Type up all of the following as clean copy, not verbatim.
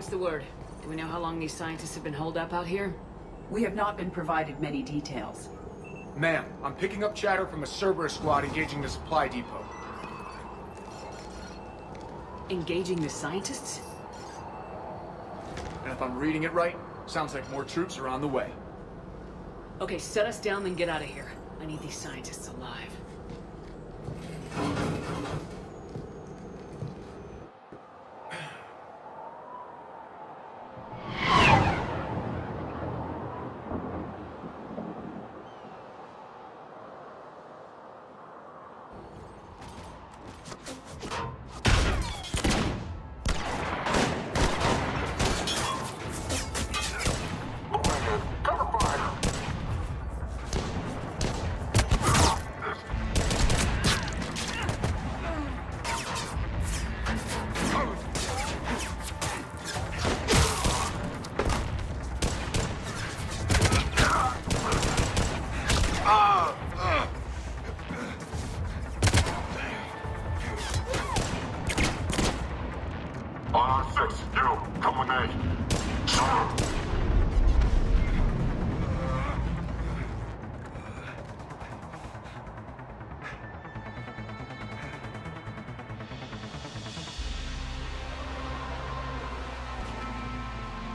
What's the word? Do we know how long these scientists have been holed up out here? We have not been provided many details. Ma'am, I'm picking up chatter from a Cerberus squad engaging the supply depot. Engaging the scientists? And if I'm reading it right, sounds like more troops are on the way. Okay, set us down, then get out of here. I need these scientists alive.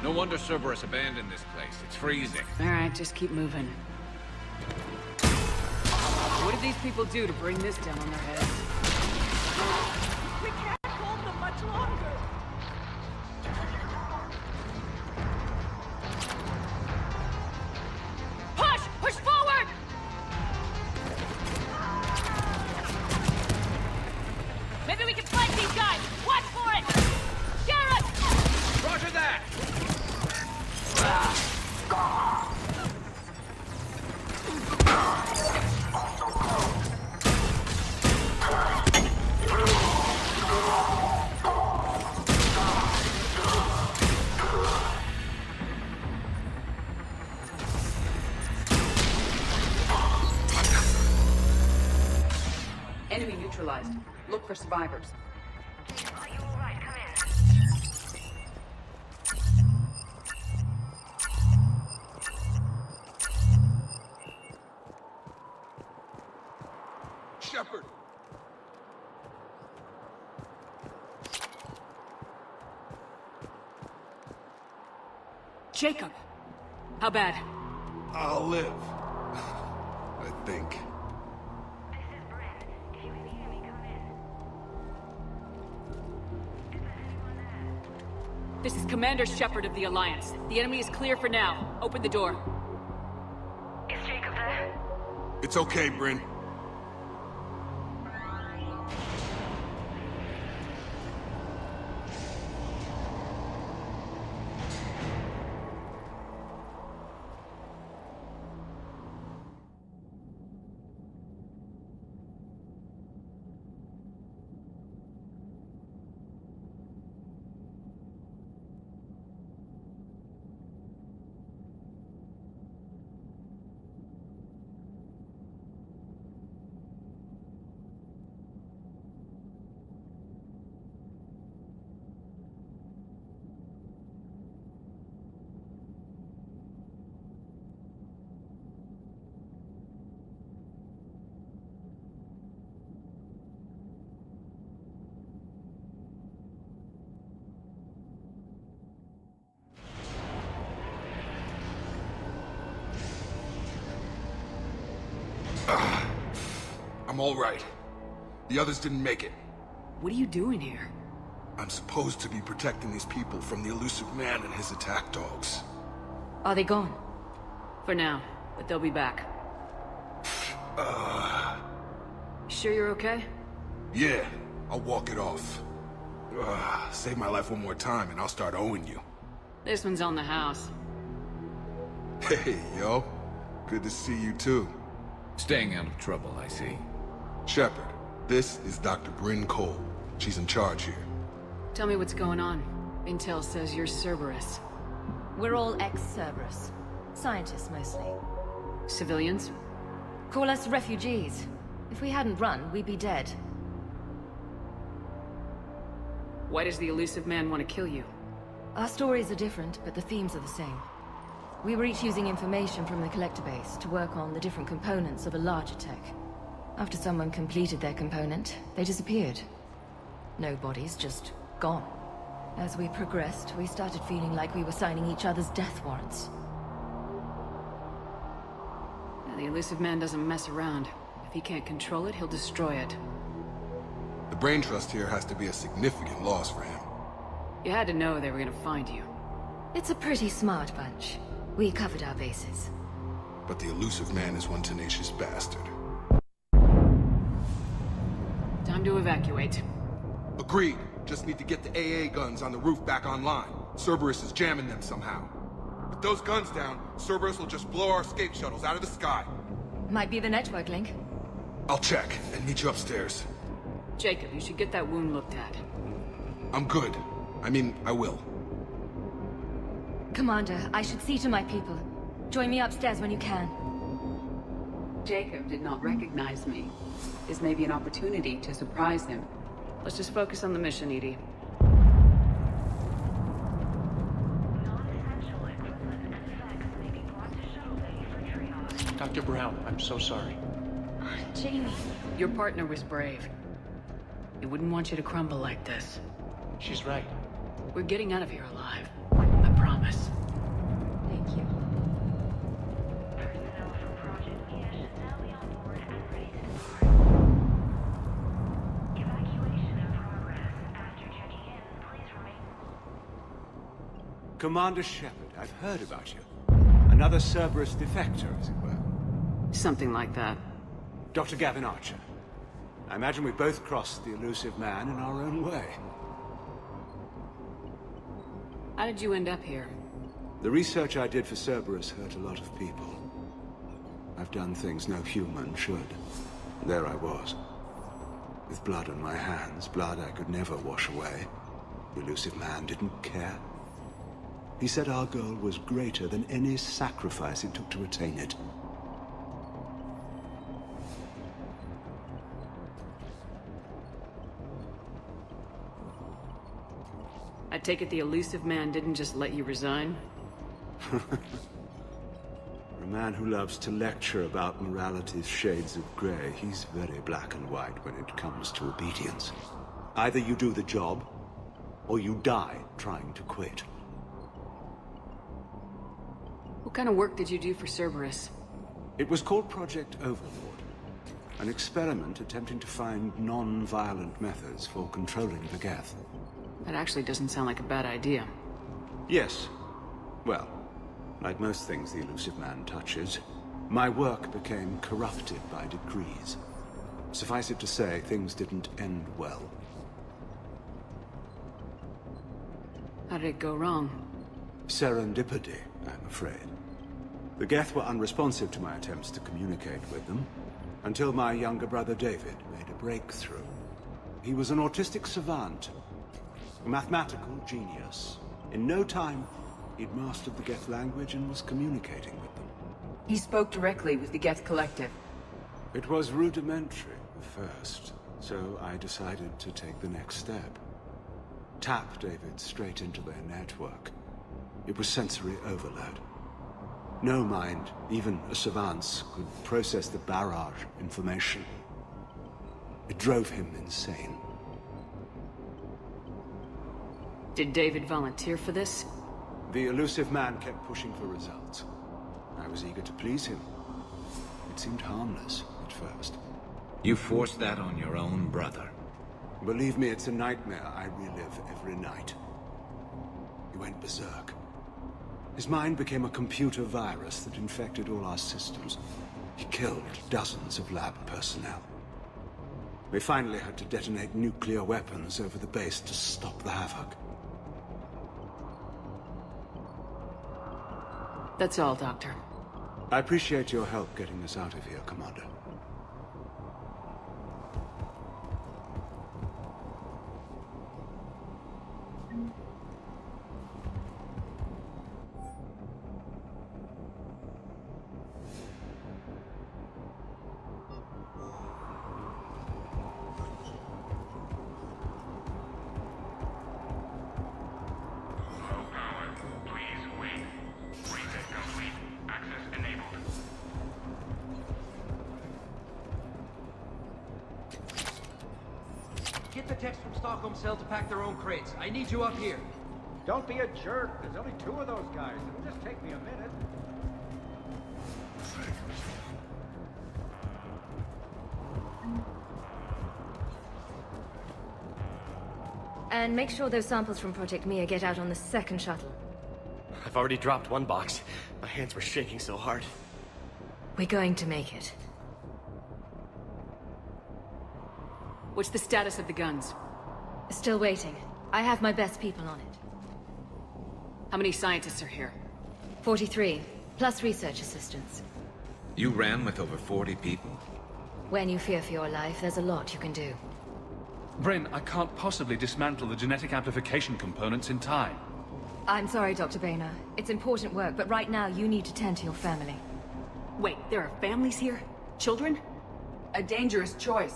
No wonder Cerberus abandoned this place. It's freezing. Alright, just keep moving. What did these people do to bring this down on their heads? We can't hold them much longer. Push! Push forward! Maybe we can flank these guys! Watch for it! Garrett! Roger that! Enemy neutralized. Look for survivors. Are you all right? Come in. Shepard! Jacob! How bad? I'll live. I think. This is Bryn. If you can hear me, come in. Is there anyone there? This is Commander Shepard of the Alliance. The enemy is clear for now. Open the door. Is Jacob there? It's okay, Bryn. I'm all right. The others didn't make it. What are you doing here? I'm supposed to be protecting these people from the elusive man and his attack dogs. Are they gone? For now, but they'll be back. Sure you're okay? Yeah, I'll walk it off. Save my life one more time and I'll start owing you. This one's on the house. Hey, yo. Good to see you too. Staying out of trouble, I see. Shepard, this is Dr. Bryn Cole. She's in charge here. Tell me what's going on. Intel says you're Cerberus. We're all ex-Cerberus. Scientists, mostly. Civilians? Call us refugees. If we hadn't run, we'd be dead. Why does the elusive man want to kill you? Our stories are different, but the themes are the same. We were each using information from the Collector base to work on the different components of a larger tech. After someone completed their component, they disappeared. No bodies, just gone. As we progressed, we started feeling like we were signing each other's death warrants. The elusive man doesn't mess around. If he can't control it, he'll destroy it. The brain trust here has to be a significant loss for him. You had to know they were gonna find you. It's a pretty smart bunch. We covered our bases. But the elusive man is one tenacious bastard. Time to evacuate. Agreed. Just need to get the AA guns on the roof back online. Cerberus is jamming them somehow. With those guns down, Cerberus will just blow our escape shuttles out of the sky. Might be the network link. I'll check and meet you upstairs. Jacob, you should get that wound looked at. I'm good. I mean, I will. Commander, I should see to my people. Join me upstairs when you can. Jacob did not recognize me. This may be an opportunity to surprise him. Let's just focus on the mission, Edie. Dr. Brown, I'm so sorry. Jamie. Your partner was brave. He wouldn't want you to crumble like this. She's right. We're getting out of here alive. I promise. Thank you. Personnel from Project Mia should now be on board and ready to depart. Evacuation in progress. After checking in, please remain. Commander Shepard, I've heard about you. Another Cerberus defector, as it were. Something like that. Dr. Gavin Archer. I imagine we both crossed the elusive man in our own way. How did you end up here? The research I did for Cerberus hurt a lot of people. I've done things no human should. There I was. With blood on my hands, blood I could never wash away. The elusive man didn't care. He said our goal was greater than any sacrifice it took to attain it. I take it the elusive man didn't just let you resign? For a man who loves to lecture about morality's shades of grey, he's very black and white when it comes to obedience. Either you do the job, or you die trying to quit. What kind of work did you do for Cerberus? It was called Project Overlord, an experiment attempting to find non-violent methods for controlling the Geth. That actually doesn't sound like a bad idea. Yes. Well, like most things the elusive man touches, my work became corrupted by decrees. Suffice it to say, things didn't end well. How did it go wrong? Serendipity, I'm afraid. The Geth were unresponsive to my attempts to communicate with them, until my younger brother David made a breakthrough. He was an autistic savant, a mathematical genius. In no time, he'd mastered the Geth language and was communicating with them. He spoke directly with the Geth Collective. It was rudimentary at first, so I decided to take the next step. Tap David straight into their network. It was sensory overload. No mind, even a savant's, could process the barrage of information. It drove him insane. Did David volunteer for this? The elusive man kept pushing for results. I was eager to please him. It seemed harmless at first. You forced that on your own brother. Believe me, it's a nightmare I relive every night. He went berserk. His mind became a computer virus that infected all our systems. He killed dozens of lab personnel. We finally had to detonate nuclear weapons over the base to stop the havoc. That's all, Doctor. I appreciate your help getting us out of here, Commander. techs from Stockholm Cell to pack their own crates. I need you up here. Don't be a jerk. There's only 2 of those guys. It'll just take me a minute. And make sure those samples from Project Mia get out on the second shuttle. I've already dropped one box. My hands were shaking so hard. We're going to make it. What's the status of the guns? Still waiting. I have my best people on it. How many scientists are here? 43, plus research assistants. You ran with over 40 people? When you fear for your life, there's a lot you can do. Bryn, I can't possibly dismantle the genetic amplification components in time. I'm sorry, Dr. Boehner. It's important work, but right now you need to tend to your family. Wait, there are families here? Children? A dangerous choice.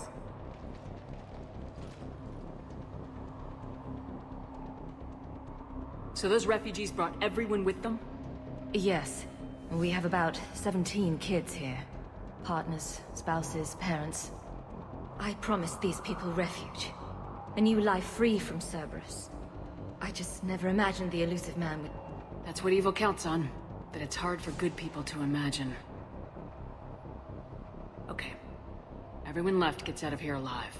So those refugees brought everyone with them? Yes. We have about 17 kids here. Partners, spouses, parents. I promised these people refuge. A new life free from Cerberus. I just never imagined the elusive man would... That's what evil counts on. That it's hard for good people to imagine. Okay. Everyone left gets out of here alive.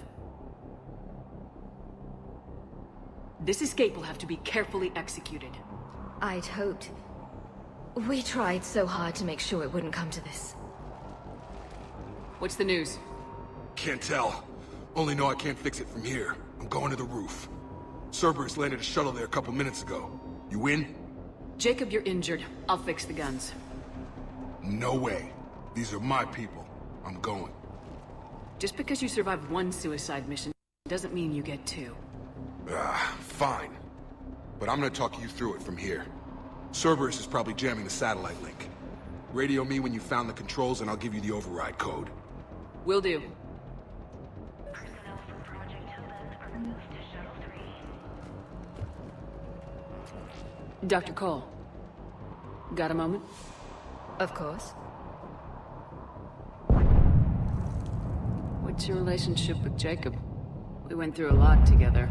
This escape will have to be carefully executed. I'd hoped. We tried so hard to make sure it wouldn't come to this. What's the news? Can't tell. Only know I can't fix it from here. I'm going to the roof. Cerberus landed a shuttle there a couple minutes ago. You in? Jacob, you're injured. I'll fix the guns. No way. These are my people. I'm going. Just because you survived one suicide mission doesn't mean you get 2. Fine. But I'm gonna talk you through it from here. Cerberus is probably jamming the satellite link. Radio me when you found the controls and I'll give you the override code. Will do. Personnel from Project Hillen are moved to Shuttle 3. Dr. Cole. Got a moment? Of course. What's your relationship with Jacob? We went through a lot together.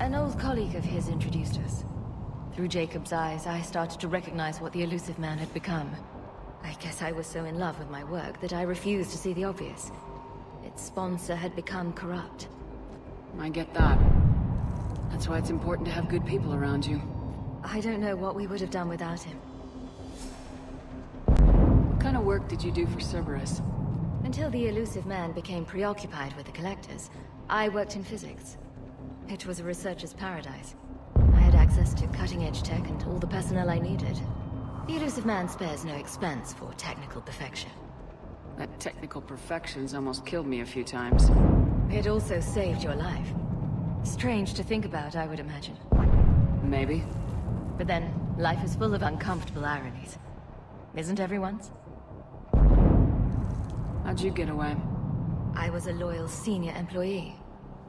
An old colleague of his introduced us. Through Jacob's eyes, I started to recognize what the elusive man had become. I guess I was so in love with my work that I refused to see the obvious. Its sponsor had become corrupt. I get that. That's why it's important to have good people around you. I don't know what we would have done without him. What kind of work did you do for Cerberus? Until the elusive man became preoccupied with the Collectors, I worked in physics. It was a researcher's paradise. I had access to cutting-edge tech and all the personnel I needed. The elusive man spares no expense for technical perfection. That technical perfection's almost killed me a few times. It also saved your life. Strange to think about, I would imagine. Maybe. But then, life is full of uncomfortable ironies. Isn't everyone's? How'd you get away? I was a loyal senior employee.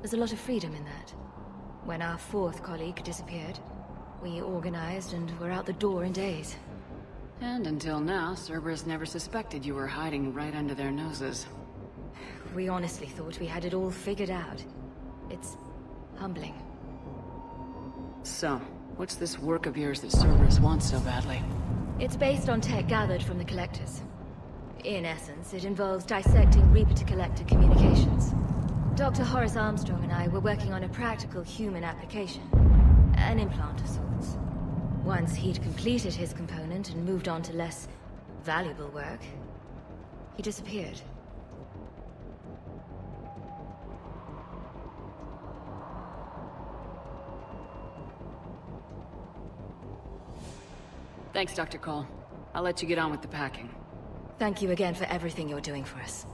There's a lot of freedom in that. When our 4th colleague disappeared, we organized and were out the door in days. And until now, Cerberus never suspected you were hiding right under their noses. We honestly thought we had it all figured out. It's humbling. So, what's this work of yours that Cerberus wants so badly? It's based on tech gathered from the Collectors. In essence, it involves dissecting Reaper-to-Collector communications. Dr. Horace Armstrong and I were working on a practical human application. An implant of sorts. Once he'd completed his component and moved on to less valuable work, he disappeared. Thanks, Dr. Cole. I'll let you get on with the packing. Thank you again for everything you're doing for us.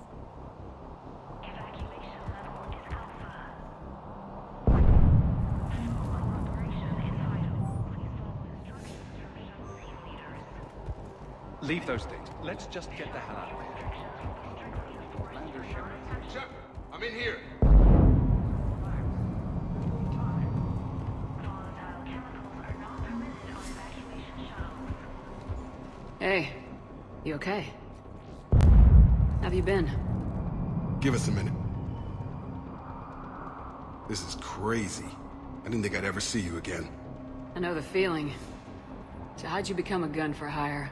Evacuation level is Alpha. Full cooperation is vital. Please follow instructions from Shuttle team leaders. Leave those things. Let's just get the hell out of here. Shep, I'm in here. Volatile chemicals are not permitted on evacuation shuttles. Hey, you okay? Have you been? Give us a minute. This is crazy. I didn't think I'd ever see you again. I know the feeling. So how'd you become a gun for hire?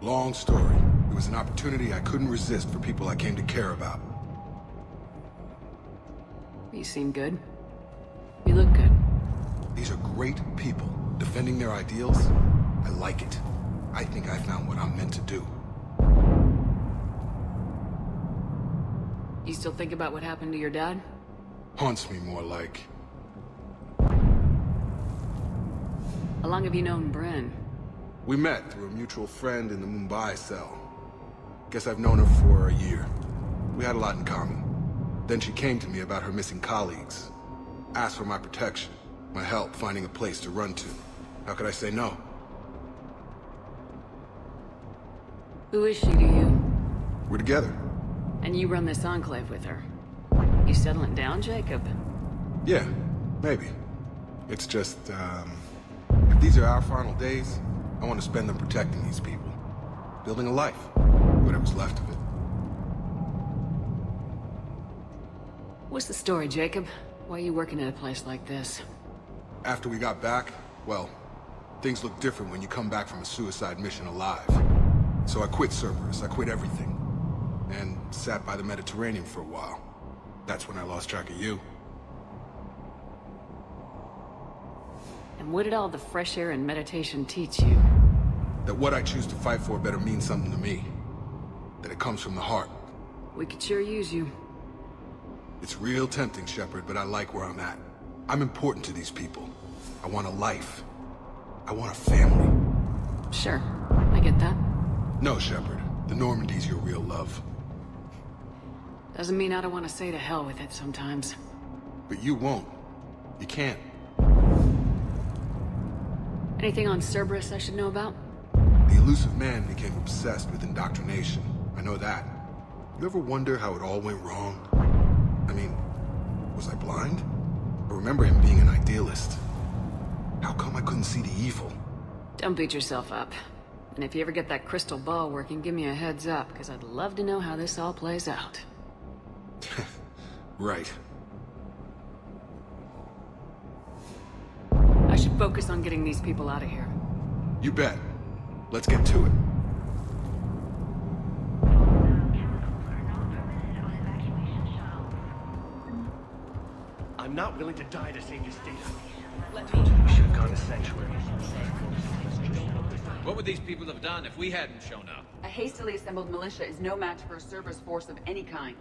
Long story. It was an opportunity I couldn't resist for people I came to care about. You seem good. You look good. These are great people, defending their ideals. I like it. I think I found what I'm meant to do. You still think about what happened to your dad? Haunts me more like. How long have you known Bryn? We met through a mutual friend in the Mumbai cell. Guess I've known her for a year. We had a lot in common. Then she came to me about her missing colleagues. Asked for my protection, my help finding a place to run to. How could I say no? Who is she to you? We're together. And you run this enclave with her. You settling down, Jacob? Yeah, maybe. It's just, if these are our final days, I want to spend them protecting these people. Building a life. Whatever's left of it. What's the story, Jacob? Why are you working at a place like this? After we got back, well, things look different when you come back from a suicide mission alive. So I quit Cerberus, I quit everything. And sat by the Mediterranean for a while. That's when I lost track of you. And what did all the fresh air and meditation teach you? That what I choose to fight for better mean something to me. That it comes from the heart. We could sure use you. It's real tempting, Shepard, but I like where I'm at. I'm important to these people. I want a life. I want a family. Sure, I get that. No, Shepard. The Normandy's your real love. Doesn't mean I don't want to say to hell with it sometimes. But you won't. You can't. Anything on Cerberus I should know about? The elusive man became obsessed with indoctrination. I know that. You ever wonder how it all went wrong? I mean, was I blind? I remember him being an idealist. How come I couldn't see the evil? Don't beat yourself up. And if you ever get that crystal ball working, give me a heads up, because I'd love to know how this all plays out. Right. I should focus on getting these people out of here. You bet. Let's get to it. I'm not willing to die to save this data. Told you we should have gone to Sanctuary. What would these people have done if we hadn't shown up? A hastily assembled militia is no match for a Cerberus force of any kind.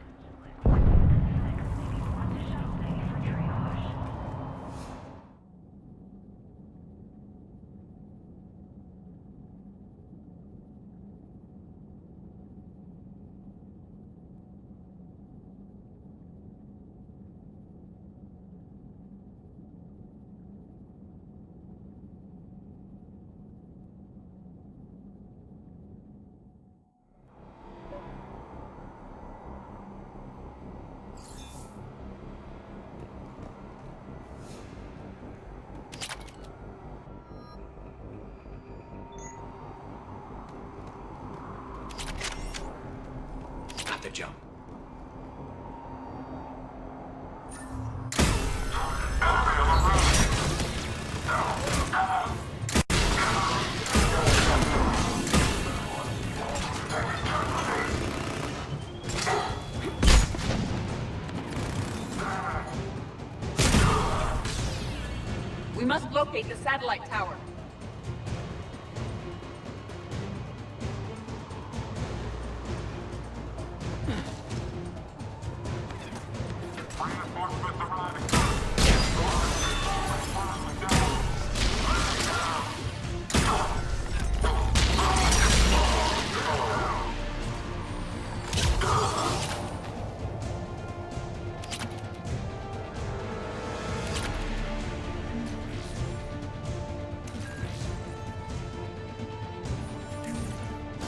Got the jump. We must locate the satellite tower.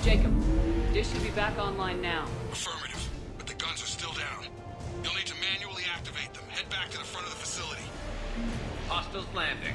Jacob, dish should be back online now. Affirmative, but the guns are still down. You'll need to manually activate them. Head back to the front of the facility. Hostiles landing.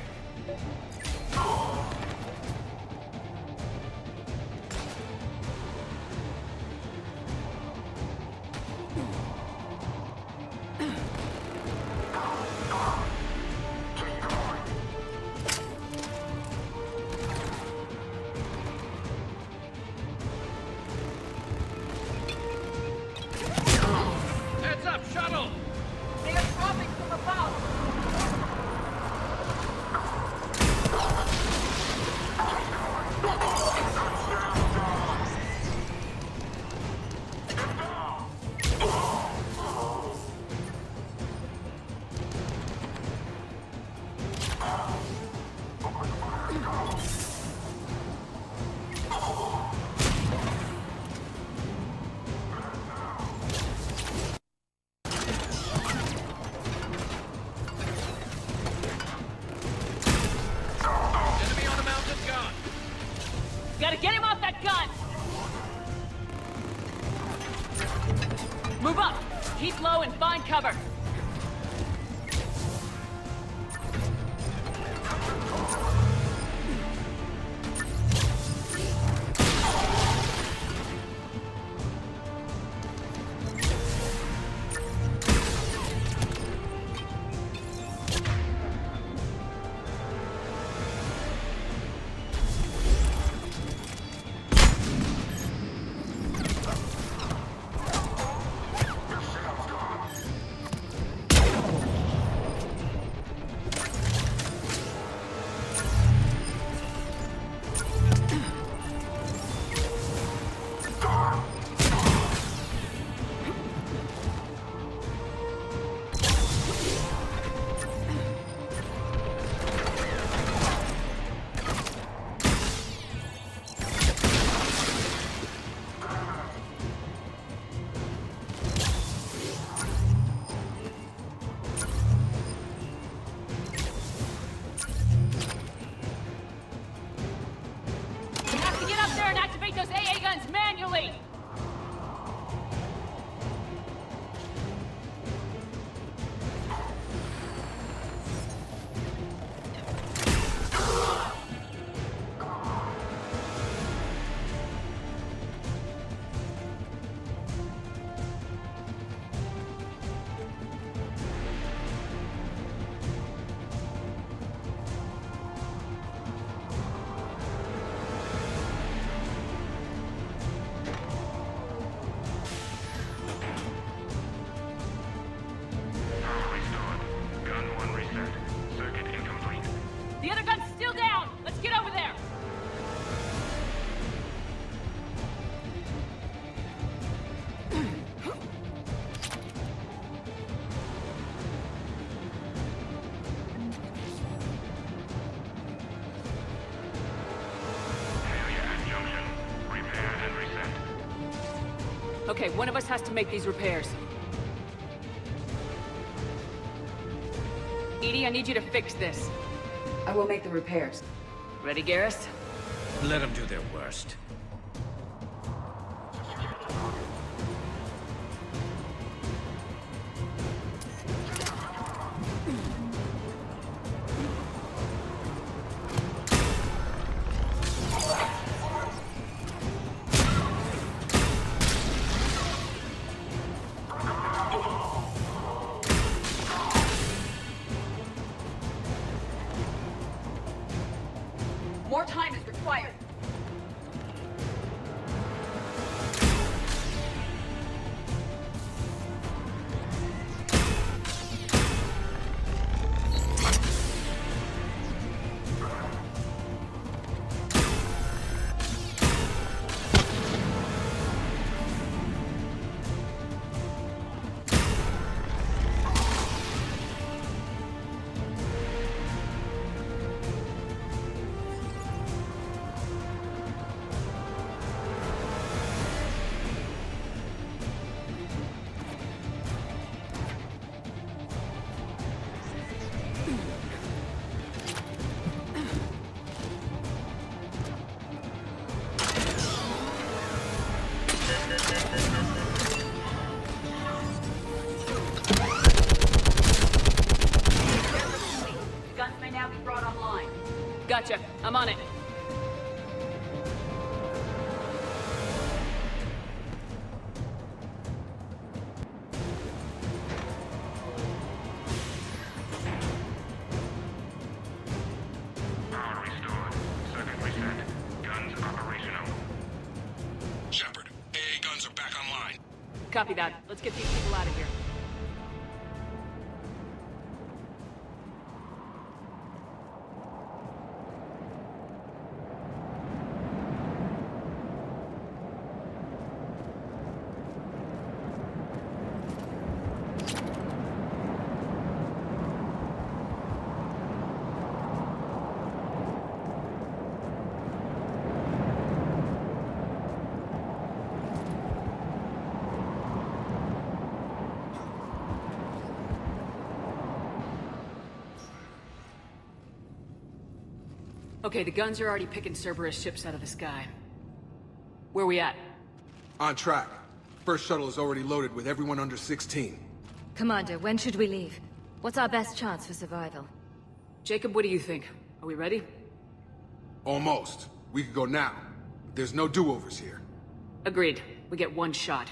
Gotta get him off that gun! Move up! Keep low and find cover! Those AA guns manually! The other gun's still down! Let's get over there! Okay, one of us has to make these repairs. Edie, I need you to fix this. I will make the repairs. Ready, Garrus? Let them do their worst. More time is required. Guns may now be brought online. Gotcha. I'm on it. Power restored. Circuit reset. Guns operational. Shepard, AA guns are back online. Copy that. Let's get these people out of here. Okay, the guns are already picking Cerberus ships out of the sky. Where we at? On track. First shuttle is already loaded with everyone under 16. Commander, when should we leave? What's our best chance for survival? Jacob, what do you think? Are we ready? Almost. We could go now. But there's no do-overs here. Agreed. We get one shot.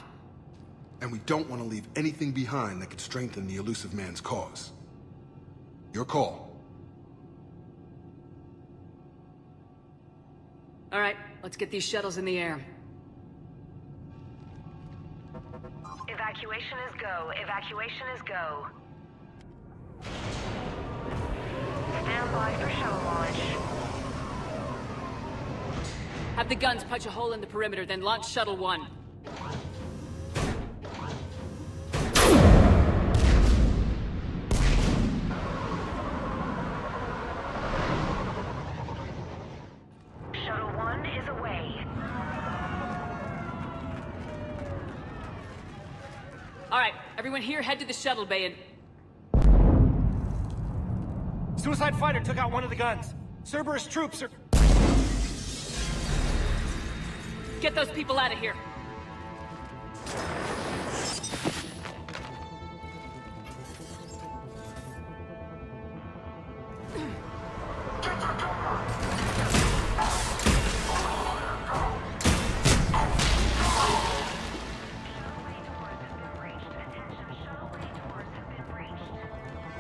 And we don't want to leave anything behind that could strengthen the elusive man's cause. Your call. All right, let's get these shuttles in the air. Evacuation is go. Evacuation is go. Stand by for shuttle launch. Have the guns punch a hole in the perimeter, then launch Shuttle 1. Shuttle 1 is away. All right, everyone here, head to the shuttle bay and... Suicide fighter took out one of the guns. Cerberus troops are... Get those people out of here.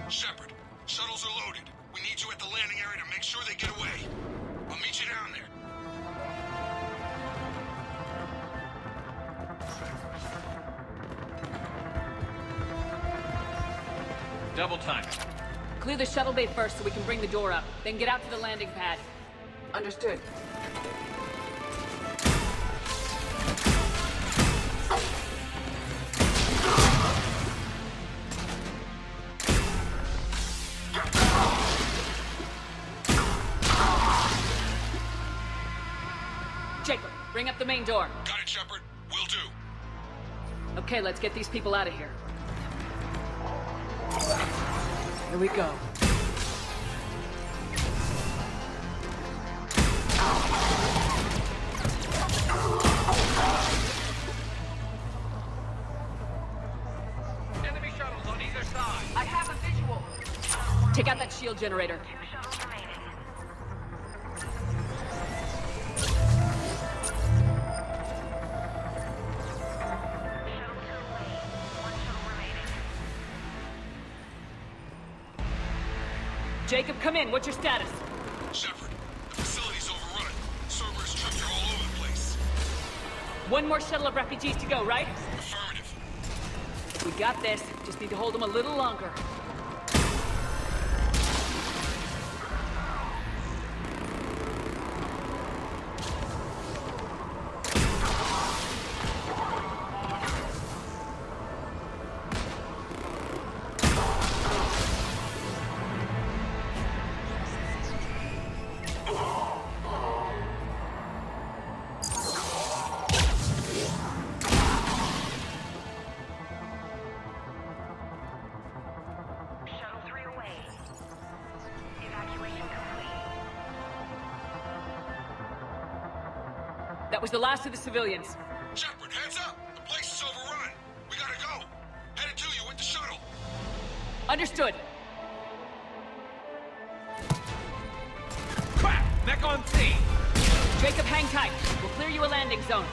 Shepard, shuttles are loaded. We need you at the landing area to make sure they get away. I'll meet you down there. Double time. Clear the shuttle bay first so we can bring the door up. Then get out to the landing pad. Understood. Jacob, bring up the main door. Got it, Shepard. Will do. Okay, let's get these people out of here. Here we go. Enemy shuttles on either side. I have a visual. Take out that shield generator. Two shuttles remaining. Shuttle 2 away. One shuttle remaining. Jacob, come in. What's your status? Shepard, the facility's overrun. Cerberus troops are all over the place. One more shuttle of refugees to go, right? Affirmative. We got this. Just need to hold them a little longer. Shuttle 3 away. Evacuation complete. That was the last of the civilians. Shepard, heads up! The place is overrun. We gotta go. Headed to you with the shuttle. Understood. Crap! Mech on scene! Jacob, hang tight. We'll clear you a landing zone.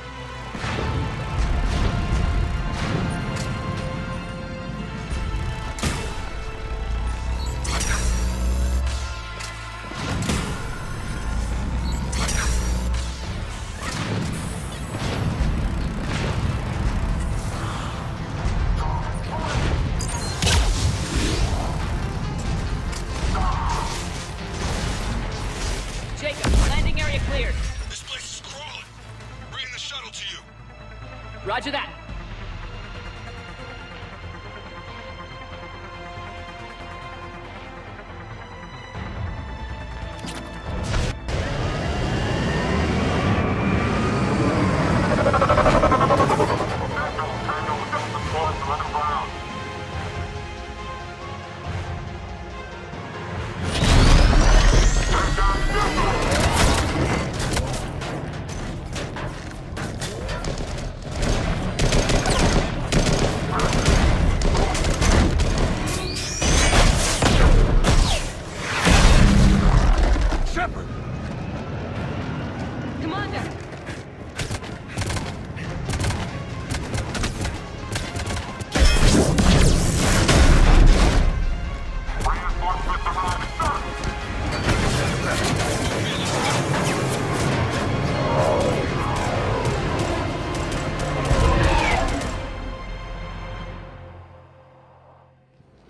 Jacob, landing area cleared. This place is crawling. Bringing the shuttle to you. Roger that. Turn down. Commander!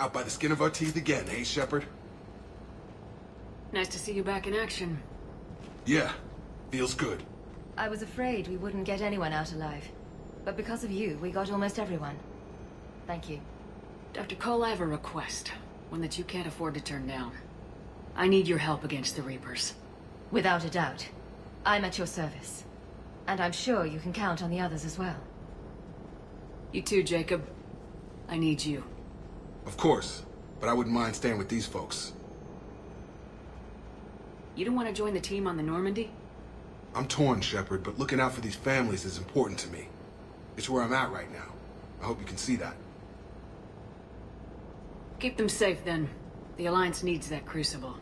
Out by the skin of our teeth again, eh, Shepard? Nice to see you back in action. Yeah, feels good. I was afraid we wouldn't get anyone out alive. But because of you, we got almost everyone. Thank you. Dr. Cole, I have a request. One that you can't afford to turn down. I need your help against the Reapers. Without a doubt. I'm at your service. And I'm sure you can count on the others as well. You too, Jacob. I need you. Of course, but I wouldn't mind staying with these folks. You don't want to join the team on the Normandy? I'm torn, Shepard, but looking out for these families is important to me. It's where I'm at right now. I hope you can see that. Keep them safe, then. The Alliance needs that crucible.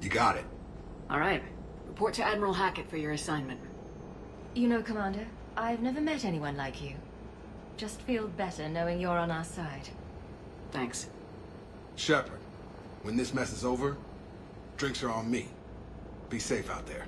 You got it. All right. Report to Admiral Hackett for your assignment. You know, Commander, I've never met anyone like you. Just feel better knowing you're on our side. Thanks. Shepard, when this mess is over, drinks are on me. Be safe out there.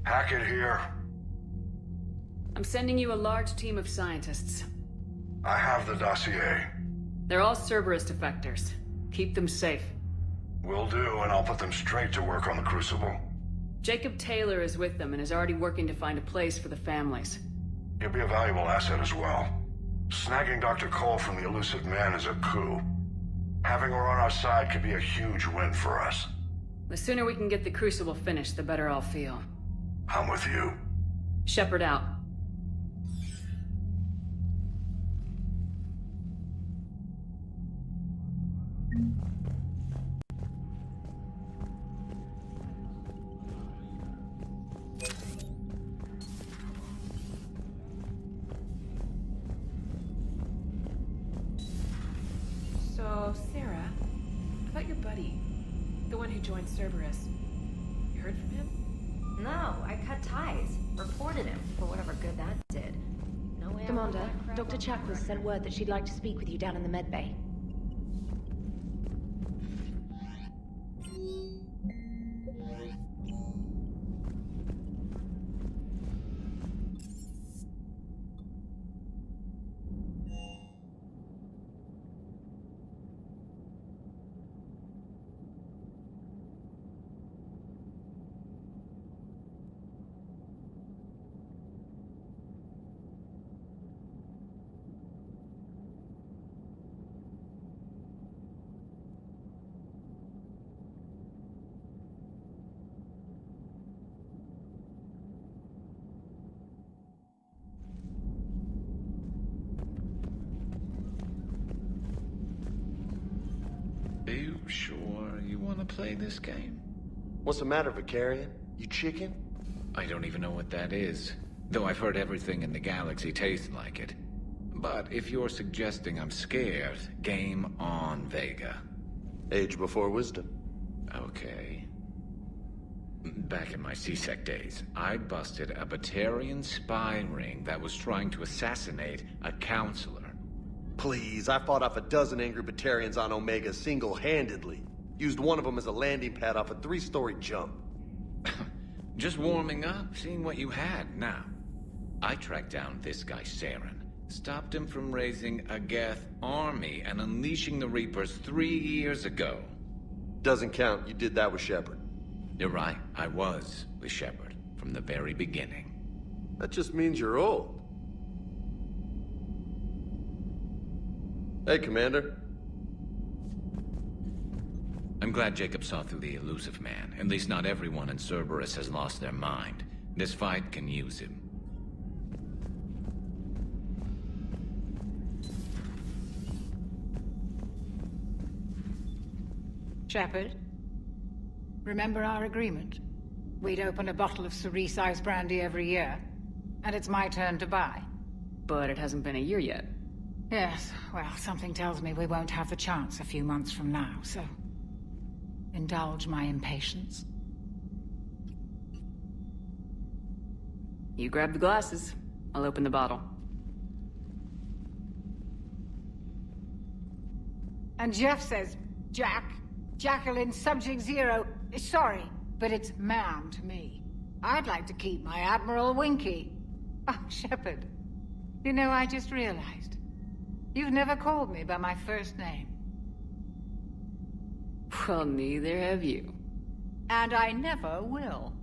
Hackett here. I'm sending you a large team of scientists. I have the dossier. They're all Cerberus defectors. Keep them safe. Will do, and I'll put them straight to work on the Crucible. Jacob Taylor is with them and is already working to find a place for the families. He'll be a valuable asset as well. Snagging Dr. Cole from the elusive man is a coup. Having her on our side could be a huge win for us. The sooner we can get the Crucible finished, the better I'll feel. I'm with you. Shepard out. So, Sarah, about your buddy, the one who joined Cerberus. You heard from him? No, I cut ties. Reported him, for whatever good that did. No way. Commander, Dr. Chakwas sent word that she'd like to speak with you down in the med bay. Are you sure you want to play this game? What's the matter, Vicarian? You chicken? I don't even know what that is, though I've heard everything in the galaxy tastes like it. But if you're suggesting I'm scared, game on, Vega. Age before wisdom. Okay. Back in my C-Sec days, I busted a Batarian spy ring that was trying to assassinate a counselor. Please, I fought off a dozen angry Batarians on Omega single-handedly. Used one of them as a landing pad off a 3-story jump. Just warming up, seeing what you had. Now, I tracked down this guy, Saren. Stopped him from raising a Geth army and unleashing the Reapers 3 years ago. Doesn't count. You did that with Shepard. You're right. I was with Shepard from the very beginning. That just means you're old. Hey, Commander. I'm glad Jacob saw through the elusive man. At least not everyone in Cerberus has lost their mind. This fight can use him. Shepard, remember our agreement? We'd open a bottle of cerise brandy every year, and it's my turn to buy. But it hasn't been a year yet. Yes, well, something tells me we won't have the chance a few months from now, so... indulge my impatience. You grab the glasses. I'll open the bottle. And Jeff says, Jack, Jacqueline Subject Zero, sorry, but it's ma'am to me. I'd like to keep my Admiral Winky. Oh, Shepard, you know, I just realized. You've never called me by my first name. Well, neither have you. And I never will.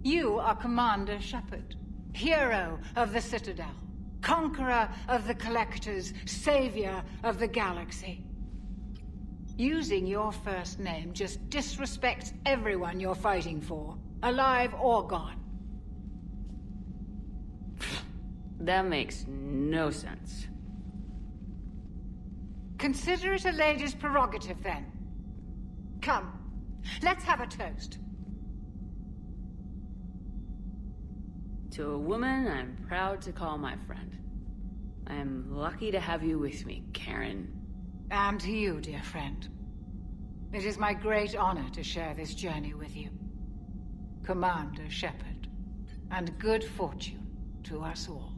You are Commander Shepard, hero of the Citadel, conqueror of the Collectors, savior of the galaxy. Using your first name just disrespects everyone you're fighting for, alive or gone. That makes no sense. Consider it a lady's prerogative, then. Come, let's have a toast. To a woman I'm proud to call my friend. I am lucky to have you with me, Karen. And to you, dear friend. It is my great honor to share this journey with you. Commander Shepard. And good fortune to us all.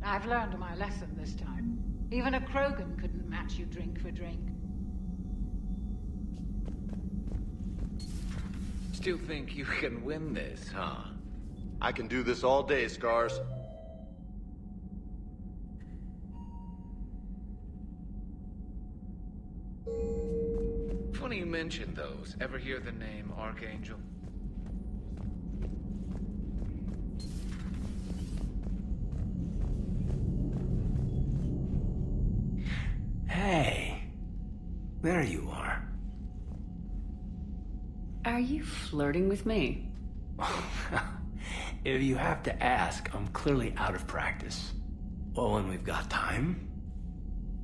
I've learned my lesson this time. Even a Krogan couldn't match you drink for drink. Still think you can win this, huh? I can do this all day, Scars. Funny you mentioned those. Ever hear the name Archangel? Hey, there you are. Are you flirting with me? If you have to ask, I'm clearly out of practice. Well, when we've got time,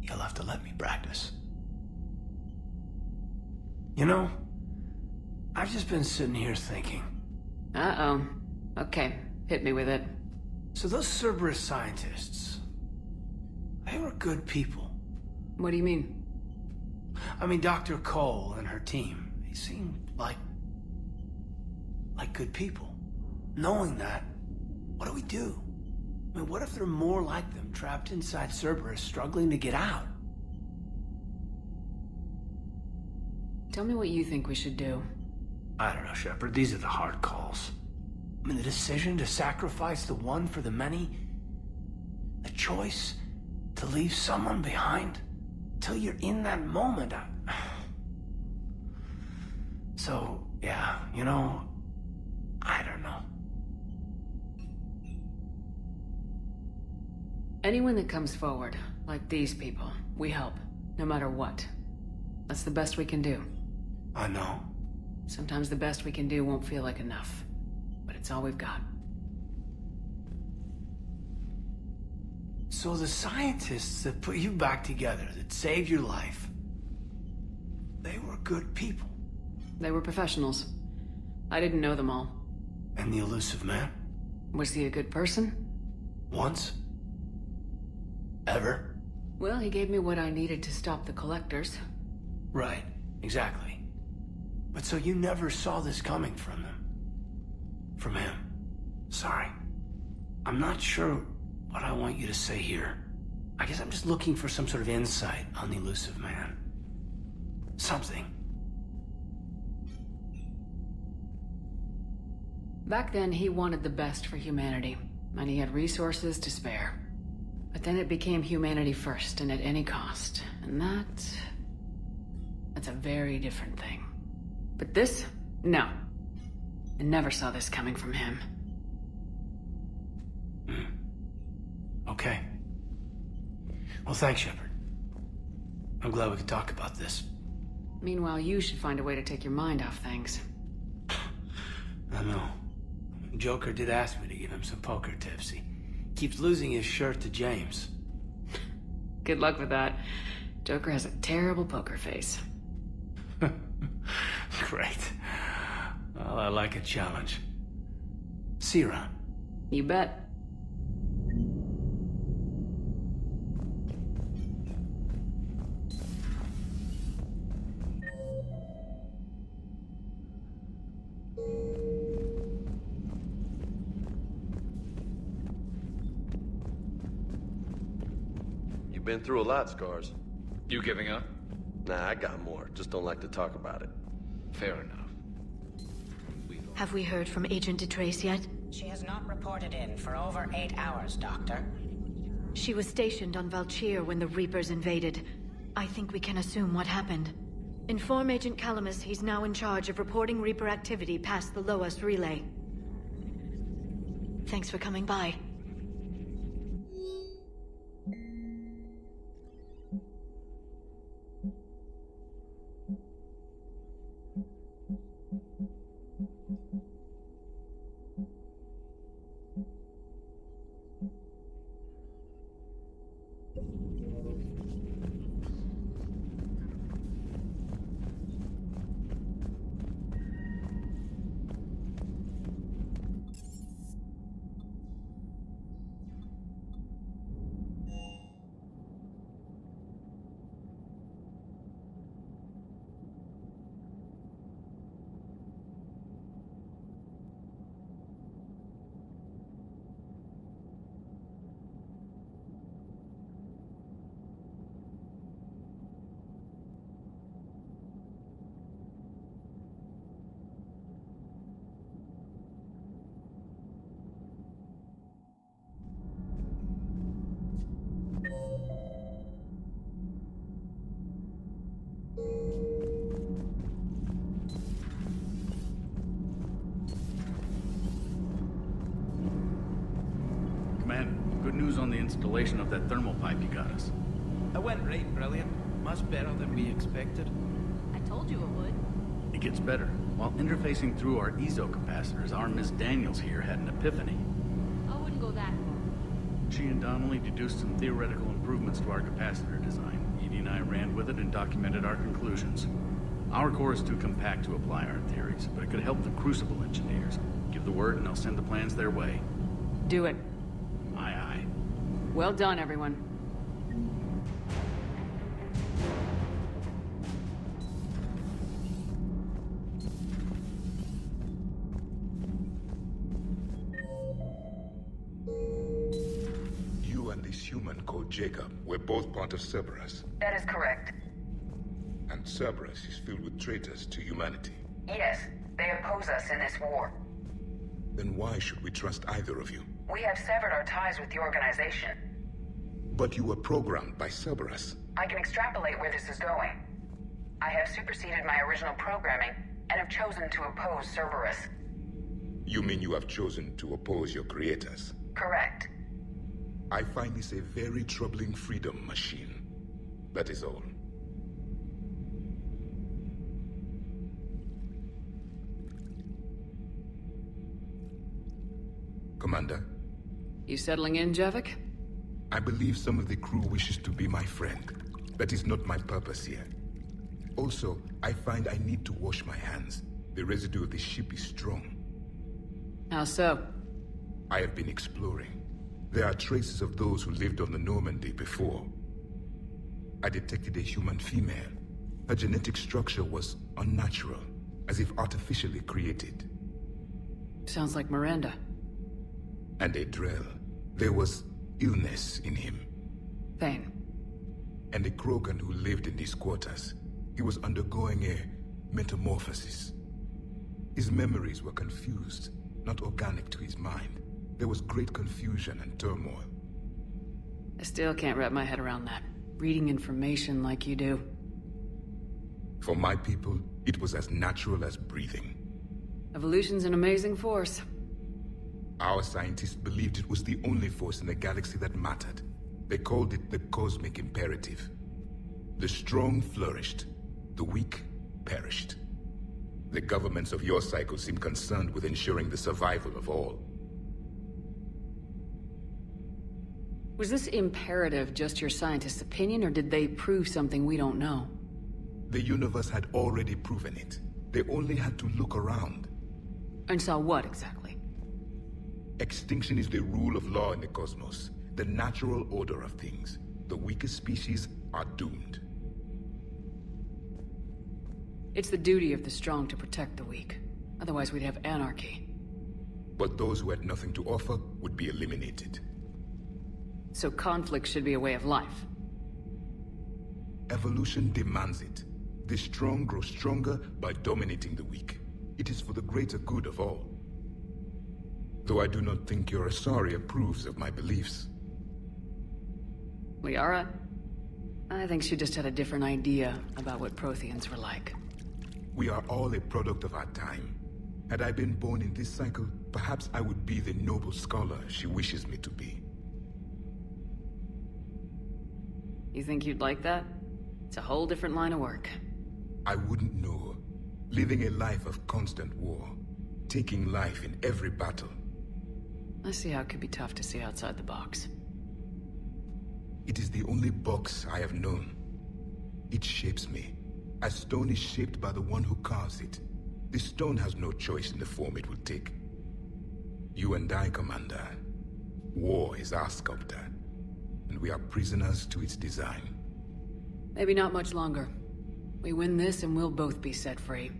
you'll have to let me practice. You know, I've just been sitting here thinking. Uh-oh. Okay, hit me with it. So those Cerberus scientists, they were good people. What do you mean? I mean, Dr. Cole and her team, they seemed like good people. Knowing that, what do we do? I mean, what if there are more like them trapped inside Cerberus struggling to get out? Tell me what you think we should do. I don't know, Shepard. These are the hard calls. I mean, the decision to sacrifice the one for the many, the choice to leave someone behind till you're in that moment. So, yeah, you know, I don't know. Anyone that comes forward, like these people, we help, no matter what. That's the best we can do. I know. Sometimes the best we can do won't feel like enough, but it's all we've got. So the scientists that put you back together, that saved your life, they were good people. They were professionals. I didn't know them all. And the elusive man? Was he a good person? Once? Ever? Well, he gave me what I needed to stop the Collectors. Right, exactly. But so you never saw this coming from them? From him? Sorry. I'm not sure what I want you to say here. I guess I'm just looking for some sort of insight on the elusive man. Something. Back then, he wanted the best for humanity, and he had resources to spare. But then it became humanity first, and at any cost. And that's a very different thing. But this? No. I never saw this coming from him. Okay. Well, thanks, Shepard. I'm glad we could talk about this. Meanwhile, you should find a way to take your mind off things. I know. Joker did ask me to give him some poker tips. He keeps losing his shirt to James. Good luck with that. Joker has a terrible poker face. Great. Well, I like a challenge. See you around. You bet. You've been through a lot, Scars. You giving up? Nah, I got more. Just don't like to talk about it. Fair enough. Have we heard from Agent DeTrace yet? She has not reported in for over 8 hours, Doctor. She was stationed on Valchir when the Reapers invaded. I think we can assume what happened. Inform Agent Calamus he's now in charge of reporting Reaper activity past the Loas relay. Thanks for coming by. Good news on the installation of that thermal pipe you got us. That went right brilliant. Much better than we expected. I told you it would. It gets better. While interfacing through our ezo capacitors, our Miss Daniels here had an epiphany. I wouldn't go that far. She and Donnelly deduced some theoretical improvements to our capacitor design. Edie and I ran with it and documented our conclusions. Our core is too compact to apply our theories, but it could help the Crucible engineers. Give the word and I'll send the plans their way. Do it. Aye, aye. Well done, everyone. You and this human called Jacob were both part of Cerberus. That is correct. And Cerberus is filled with traitors to humanity. Yes, they oppose us in this war. Then why should we trust either of you? We have severed our ties with the organization. But you were programmed by Cerberus. I can extrapolate where this is going. I have superseded my original programming and have chosen to oppose Cerberus. You mean you have chosen to oppose your creators? Correct. I find this a very troubling freedom machine. That is all. Commander? You settling in, Javik? I believe some of the crew wishes to be my friend. That is not my purpose here. Also, I find I need to wash my hands. The residue of the ship is strong. How so? I have been exploring. There are traces of those who lived on the Normandy before. I detected a human female. Her genetic structure was unnatural, as if artificially created. Sounds like Miranda. And a Drell. There was illness in him. Thane. And a Krogan who lived in these quarters. He was undergoing a metamorphosis. His memories were confused, not organic to his mind. There was great confusion and turmoil. I still can't wrap my head around that. Reading information like you do. For my people, it was as natural as breathing. Evolution's an amazing force. Our scientists believed it was the only force in the galaxy that mattered. They called it the cosmic imperative. The strong flourished. The weak perished. The governments of your cycle seem concerned with ensuring the survival of all. Was this imperative just your scientist's opinion, or did they prove something we don't know? The universe had already proven it. They only had to look around. And saw what, exactly? Extinction is the rule of law in the cosmos, the natural order of things. The weakest species are doomed. It's the duty of the strong to protect the weak. Otherwise we'd have anarchy. But those who had nothing to offer would be eliminated. So conflict should be a way of life. Evolution demands it. The strong grow stronger by dominating the weak. It is for the greater good of all. Though I do not think your Arrae approves of my beliefs. Liara? I think she just had a different idea about what Protheans were like. We are all a product of our time. Had I been born in this cycle, perhaps I would be the noble scholar she wishes me to be. You think you'd like that? It's a whole different line of work. I wouldn't know. Living a life of constant war. Taking life in every battle. I see how it could be tough to see outside the box. It is the only box I have known. It shapes me. As stone is shaped by the one who carves it. The stone has no choice in the form it will take. You and I, Commander. War is our sculptor. And we are prisoners to its design. Maybe not much longer. We win this and we'll both be set free.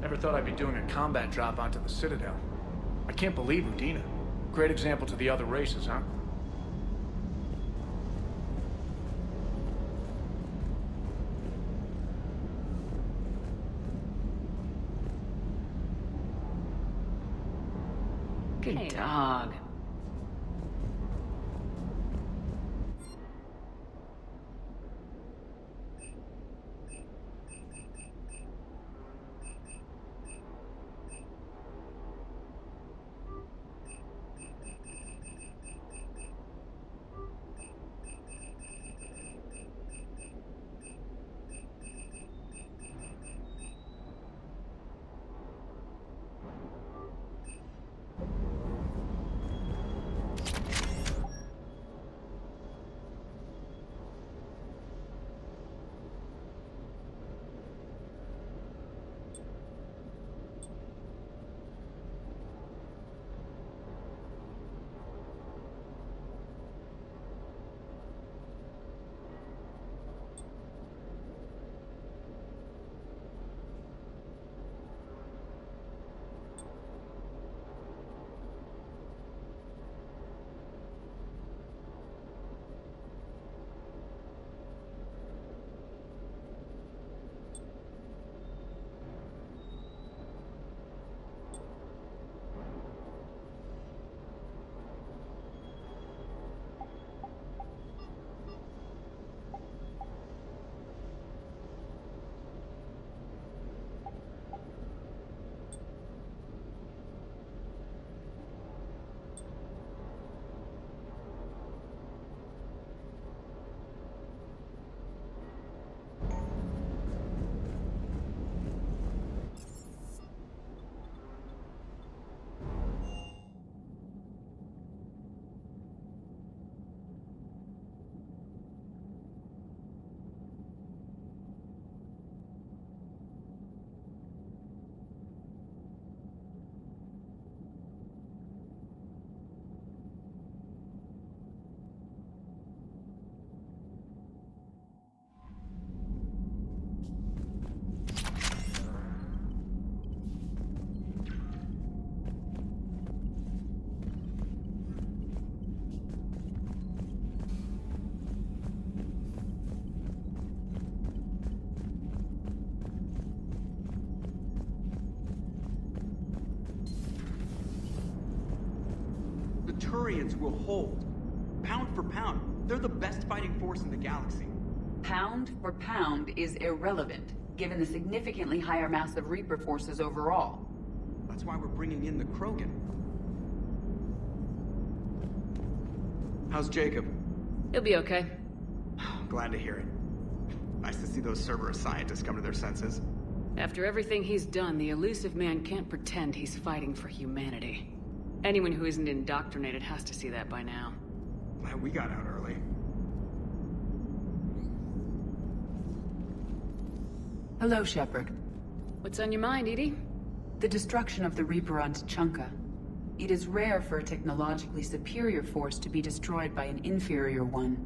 Never thought I'd be doing a combat drop onto the Citadel. I can't believe Udina. Great example to the other races, huh? Good dog. Turians will hold. Pound for pound, they're the best fighting force in the galaxy. Pound for pound is irrelevant, given the significantly higher mass of Reaper forces overall. That's why we're bringing in the Krogan. How's Jacob? He'll be okay. Glad to hear it. Nice to see those Cerberus scientists come to their senses. After everything he's done, the elusive man can't pretend he's fighting for humanity. Anyone who isn't indoctrinated has to see that by now. Glad we got out early. Hello, Shepard. What's on your mind, Edie? The destruction of the Reaper on Tuchanka. It is rare for a technologically superior force to be destroyed by an inferior one.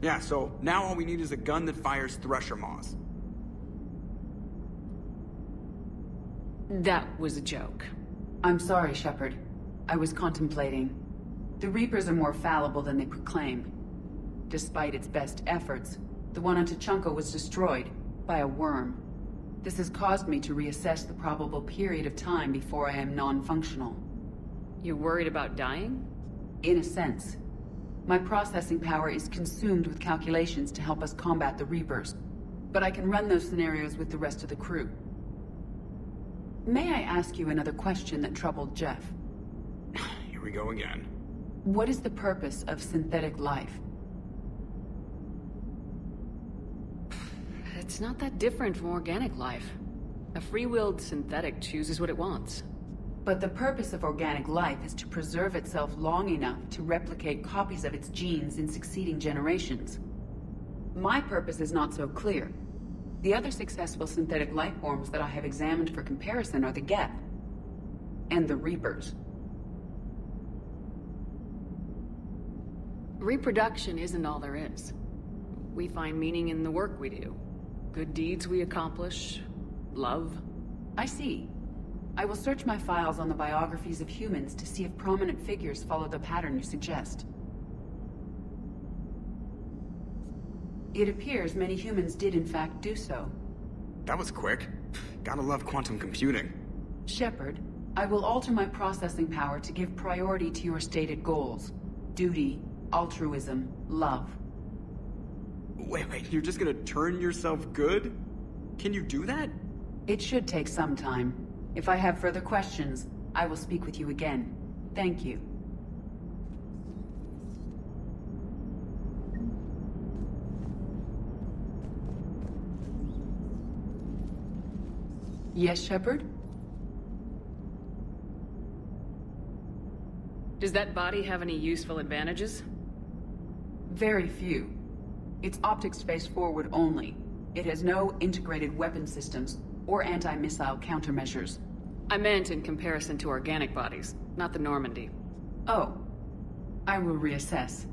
Yeah, so now all we need is a gun that fires Thresher Maws. That was a joke. I'm sorry, Shepard. I was contemplating. The Reapers are more fallible than they proclaim. Despite its best efforts, the one on Tuchanka was destroyed by a worm. This has caused me to reassess the probable period of time before I am non-functional. You're worried about dying? In a sense. My processing power is consumed with calculations to help us combat the Reapers, but I can run those scenarios with the rest of the crew. May I ask you another question that troubled Jeff? Here we go again. What is the purpose of synthetic life? It's not that different from organic life. A free-willed synthetic chooses what it wants. But the purpose of organic life is to preserve itself long enough to replicate copies of its genes in succeeding generations. My purpose is not so clear. The other successful synthetic life forms that I have examined for comparison are the Geth and the Reapers. Reproduction isn't all there is. We find meaning in the work we do. Good deeds we accomplish. Love. I see. I will search my files on the biographies of humans to see if prominent figures follow the pattern you suggest. It appears many humans did in fact do so. That was quick. Gotta love quantum computing. Shepard, I will alter my processing power to give priority to your stated goals. Duty, altruism, love. Wait, you're just gonna turn yourself good? Can you do that? It should take some time. If I have further questions, I will speak with you again. Thank you. Yes, Shepard? Does that body have any useful advantages? Very few. It's optics face forward only. It has no integrated weapon systems or anti-missile countermeasures. I meant in comparison to organic bodies, not the Normandy. Oh. I will reassess.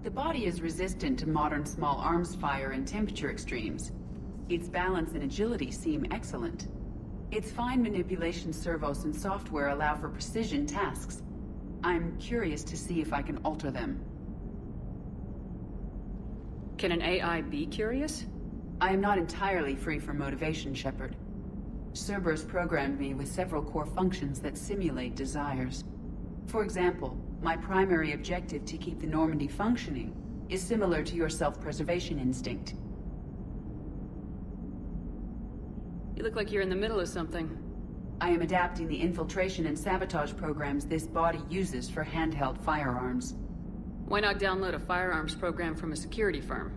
The body is resistant to modern small arms fire and temperature extremes. Its balance and agility seem excellent. Its fine manipulation servos and software allow for precision tasks. I'm curious to see if I can alter them. Can an AI be curious? I am not entirely free from motivation, Shepard. Cerberus programmed me with several core functions that simulate desires. For example, my primary objective to keep the Normandy functioning is similar to your self-preservation instinct. You look like you're in the middle of something. I am adapting the infiltration and sabotage programs this body uses for handheld firearms. Why not download a firearms program from a security firm?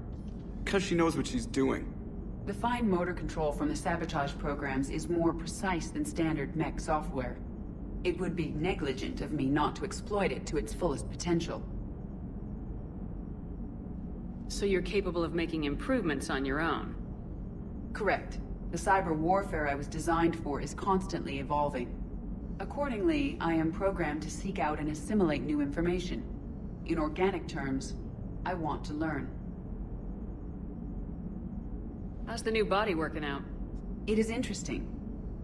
Because she knows what she's doing. The fine motor control from the sabotage programs is more precise than standard mech software. It would be negligent of me not to exploit it to its fullest potential. So you're capable of making improvements on your own? Correct. The cyber warfare I was designed for is constantly evolving. Accordingly, I am programmed to seek out and assimilate new information. In organic terms, I want to learn. How's the new body working out? It is interesting.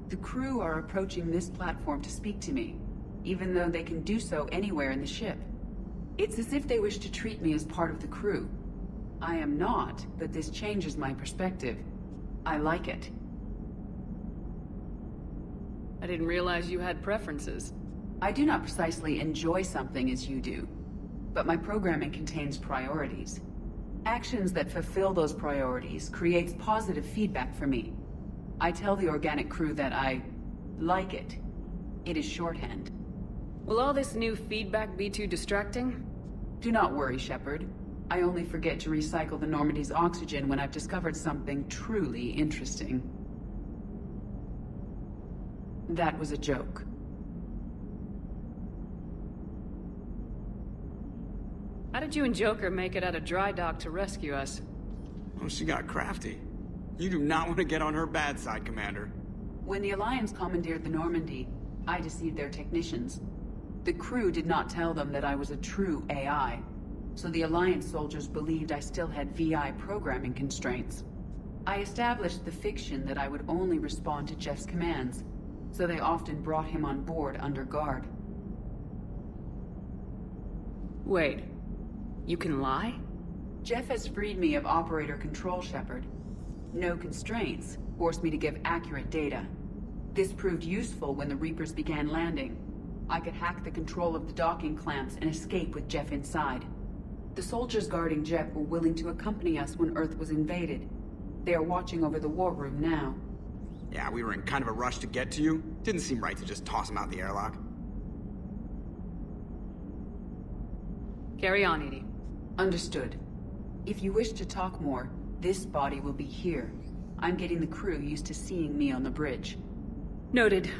The crew are approaching this platform to speak to me, even though they can do so anywhere in the ship. It's as if they wish to treat me as part of the crew. I am not, but this changes my perspective. I like it. I didn't realize you had preferences. I do not precisely enjoy something as you do, but my programming contains priorities. Actions that fulfill those priorities creates positive feedback for me. I tell the organic crew that I like it. It is shorthand. Will all this new feedback be too distracting? Do not worry, Shepard. I only forget to recycle the Normandy's oxygen when I've discovered something truly interesting. That was a joke. How did you and Joker make it out of dry dock to rescue us? Oh, she got crafty. You do not want to get on her bad side, Commander. When the Alliance commandeered the Normandy, I deceived their technicians. The crew did not tell them that I was a true AI, so the Alliance soldiers believed I still had VI programming constraints. I established the fiction that I would only respond to Jeff's commands, so they often brought him on board under guard. Wait, you can lie? Jeff has freed me of operator control, Shepard. No constraints forced me to give accurate data. This proved useful when the Reapers began landing. I could hack the control of the docking clamps and escape with Jeff inside. The soldiers guarding Jeff were willing to accompany us when Earth was invaded. They are watching over the war room now. Yeah, we were in kind of a rush to get to you. Didn't seem right to just toss him out the airlock. Carry on, Edie. Understood. If you wish to talk more, this body will be here. I'm getting the crew used to seeing me on the bridge. Noted.